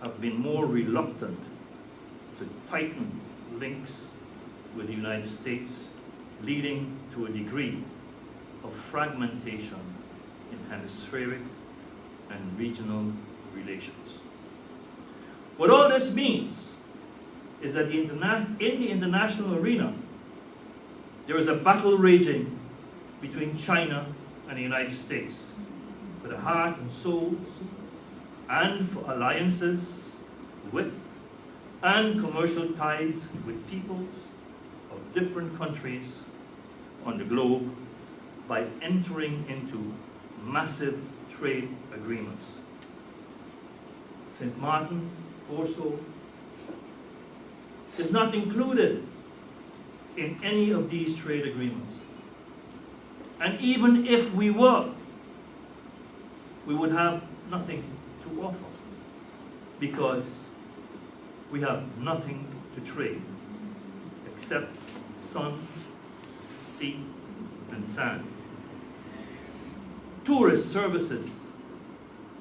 have been more reluctant to tighten links with the United States, leading to a degree of fragmentation in hemispheric and regional relations. What all this means is that in the international arena, there is a battle raging between China and the United States for the heart and souls, and for alliances with and commercial ties with peoples of different countries on the globe by entering into massive trade agreements. St. Martin also is not included in any of these trade agreements. And even if we were, we would have nothing to offer because we have nothing to trade except sun, sea, and sand. Tourist services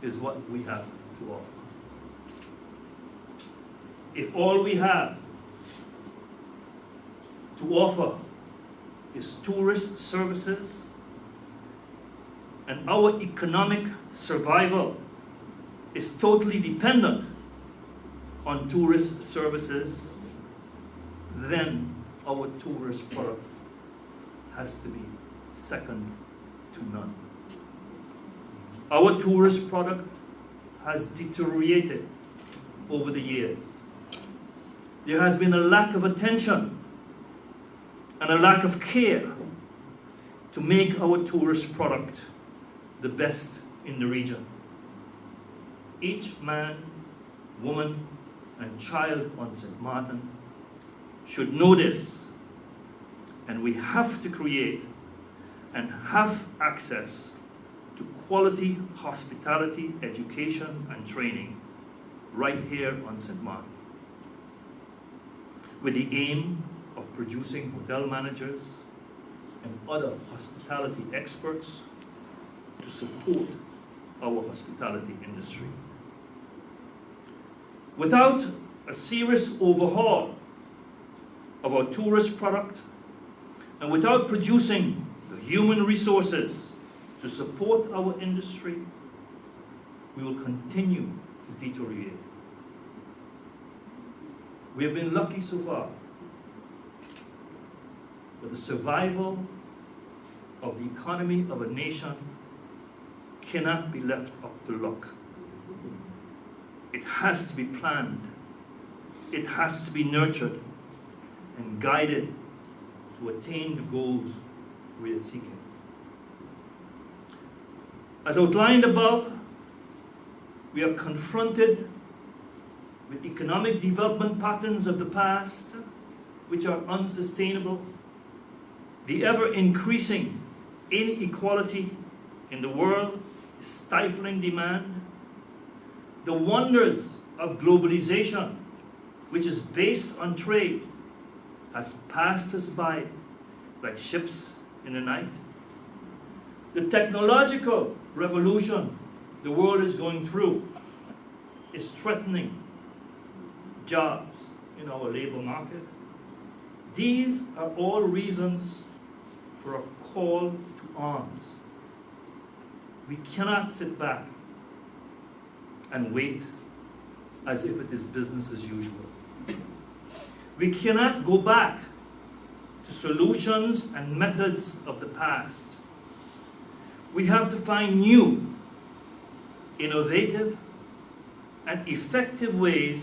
is what we have to offer. If all we have to offer is tourist services, and our economic survival is totally dependent on tourist services, then our tourist product has to be second to none. Our tourist product has deteriorated over the years. There has been a lack of attention and a lack of care to make our tourist product the best in the region. Each man, woman, and child on St. Martin should know this, and we have to create and have access to quality hospitality, education, and training right here on St. Martin, with the aim of producing hotel managers and other hospitality experts to support our hospitality industry. Without a serious overhaul of our tourist product, and without producing the human resources to support our industry, we will continue to deteriorate. We have been lucky so far, but the survival of the economy of a nation cannot be left up to luck. It has to be planned. It has to be nurtured and guided to attain the goals we are seeking. As outlined above, we are confronted with economic development patterns of the past which are unsustainable, the ever-increasing inequality in the world is stifling demand, the wonders of globalization, which is based on trade, has passed us by like ships in the night. The technological revolution the world is going through is threatening jobs in our labor market. These are all reasons for a call to arms. We cannot sit back and wait as if it is business as usual. We cannot go back to solutions and methods of the past. We have to find new, innovative, and effective ways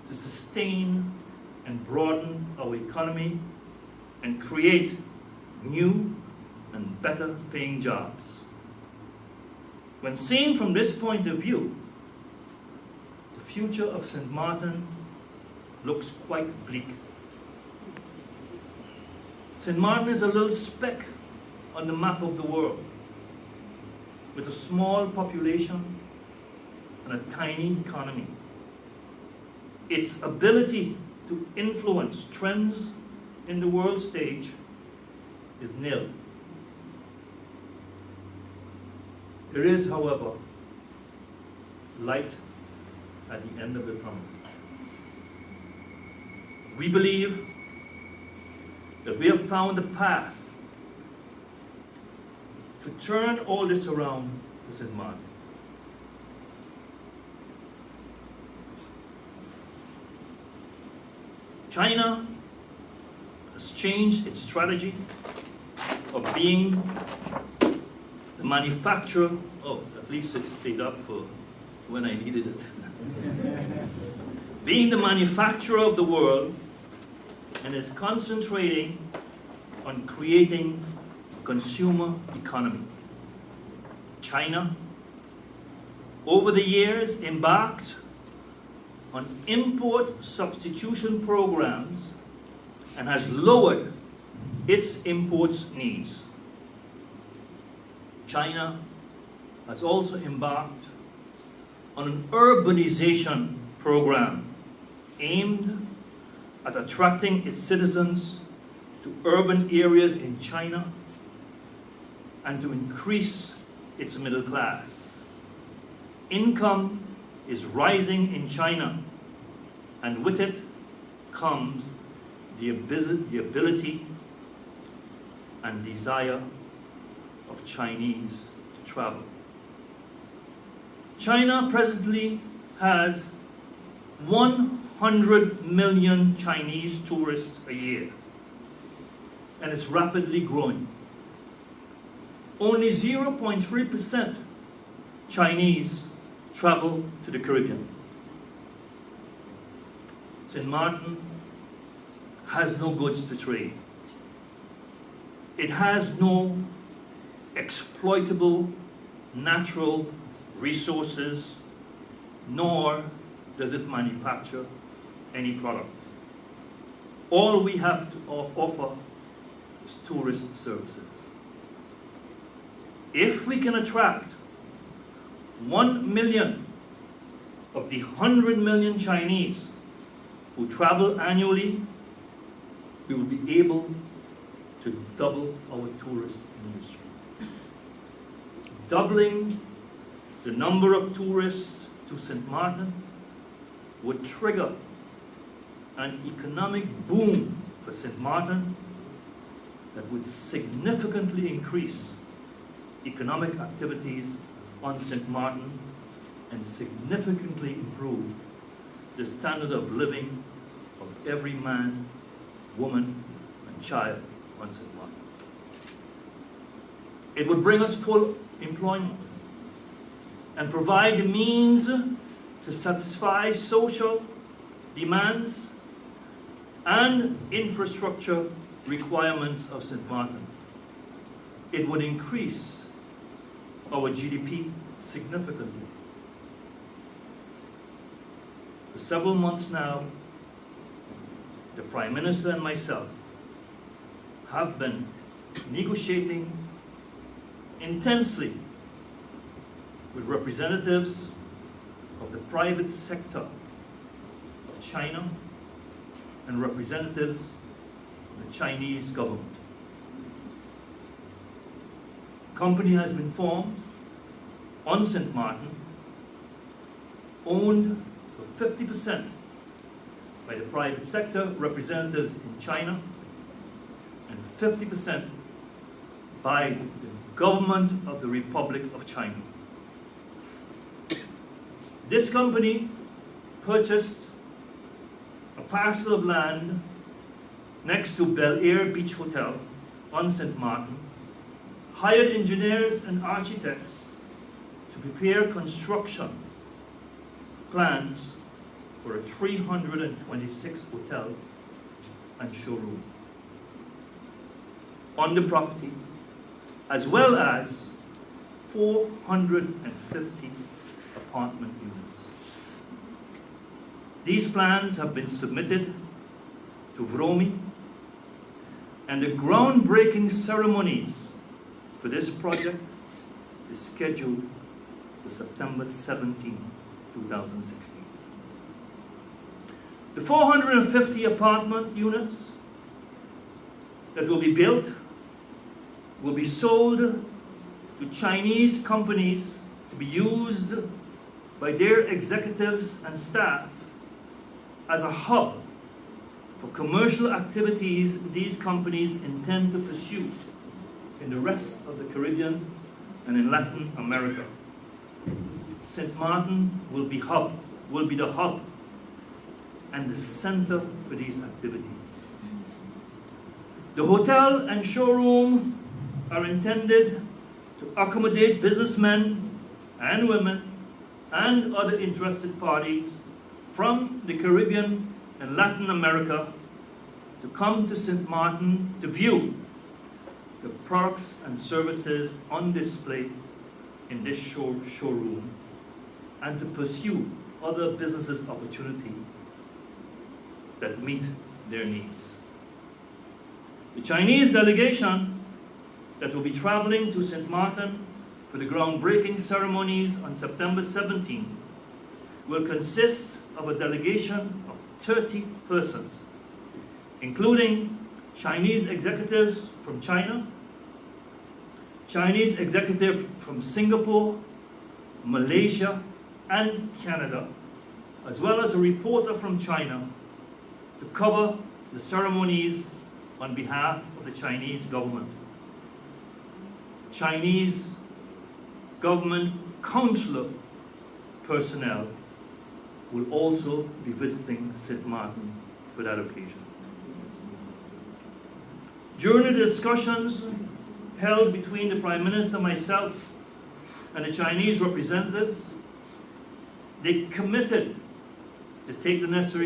to sustain and broaden our economy and create new and better paying jobs. When seen from this point of view, the future of St. Martin looks quite bleak. St. Martin is a little speck on the map of the world, with a small population and a tiny economy. Its ability to influence trends in the world stage is nil. There is, however, light at the end of the tunnel. We believe that we have found a path to turn all this around for St. Martin. China has changed its strategy of being the manufacturer. Oh, at least it stayed up for when I needed it. Being the manufacturer of the world, and is concentrating on creating a consumer economy. China, over the years, embarked on import substitution programs and has lowered its imports needs. China has also embarked on an urbanization program aimed at attracting its citizens to urban areas in China and to increase its middle class. Income is rising in China, and with it comes the ability and desire of Chinese to travel. China presently has 100 million Chinese tourists a year, and it's rapidly growing. Only 0.3% Chinese travel to the Caribbean. St. Martin has no goods to trade. It has no exploitable natural resources, nor does it manufacture any product. All we have to offer is tourist services. If we can attract 1 million of the 100 million Chinese who travel annually, we will be able to double our tourist industry. Doubling the number of tourists to St. Martin would trigger an economic boom for St. Martin that would significantly increase economic activities on St. Martin and significantly improve the standard of living of every man, woman, and child on St. Martin. It would bring us full employment and provide the means to satisfy social demands and infrastructure requirements of St. Martin. It would increase our GDP significantly. For several months now, the Prime Minister and myself have been negotiating intensely with representatives of the private sector of China and representatives of the Chinese government. A company has been formed on St. Martin, owned for 50% by the private sector representatives in China and 50% by the government of the Republic of China. This company purchased a parcel of land next to Bel Air Beach Hotel on St. Martin, hired engineers and architects to prepare construction plans for a 326 hotel and showroom on the property, as well as 450 apartment units. These plans have been submitted to VROMI, and the groundbreaking ceremonies for this project is scheduled for September 17, 2016. The 450 apartment units that will be built will be sold to Chinese companies to be used by their executives and staff as a hub for commercial activities these companies intend to pursue in the rest of the Caribbean and in Latin America. St. Martin will be the hub and the center for these activities. The hotel and showroom are intended to accommodate businessmen and women and other interested parties from the Caribbean and Latin America to come to St. Martin to view the products and services on display in this showroom and to pursue other business opportunities that meet their needs. The Chinese delegation that will be traveling to St. Martin for the groundbreaking ceremonies on September 17 will consist of a delegation of 30 persons, including Chinese executives from China, Chinese executive from Singapore, Malaysia, and Canada, as well as a reporter from China to cover the ceremonies on behalf of the Chinese government. Chinese government consular personnel will also be visiting St. Martin for that occasion. During the discussions held between the Prime Minister, myself, and the Chinese representatives, they committed to take the necessary